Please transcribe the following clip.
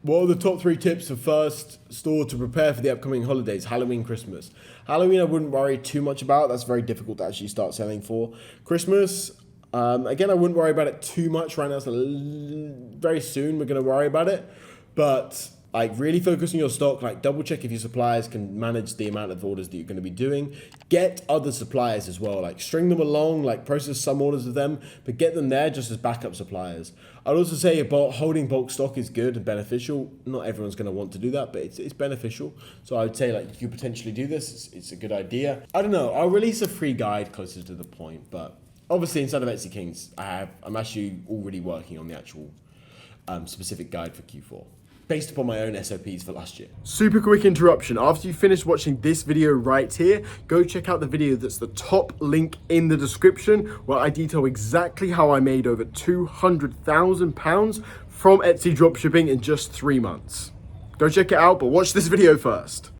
What are the top 3 tips for first store to prepare for the upcoming holidays, Halloween, Christmas? Halloween, I wouldn't worry too much about. That's very difficult to actually start selling for. Christmas, again, I wouldn't worry about it too much right now. Very soon we're going to worry about it. But like really focus on your stock, like double check if your suppliers can manage the amount of orders that you're going to be doing. Get other suppliers as well, like string them along, like process some orders with them, but get them there just as backup suppliers. I'd also say holding bulk stock is good and beneficial. Not everyone's going to want to do that, but it's beneficial. So I would say like you could potentially do this. It's a good idea. I don't know. I'll release a free guide closer to the point, but obviously inside of Etsy Kings, I'm actually already working on the actual specific guide for Q4. Based upon my own SOPs for last year. Super quick interruption. After you finish watching this video right here, go check out the video that's the top link in the description where I detail exactly how I made over £200,000 from Etsy dropshipping in just 3 months. Go check it out, but watch this video first.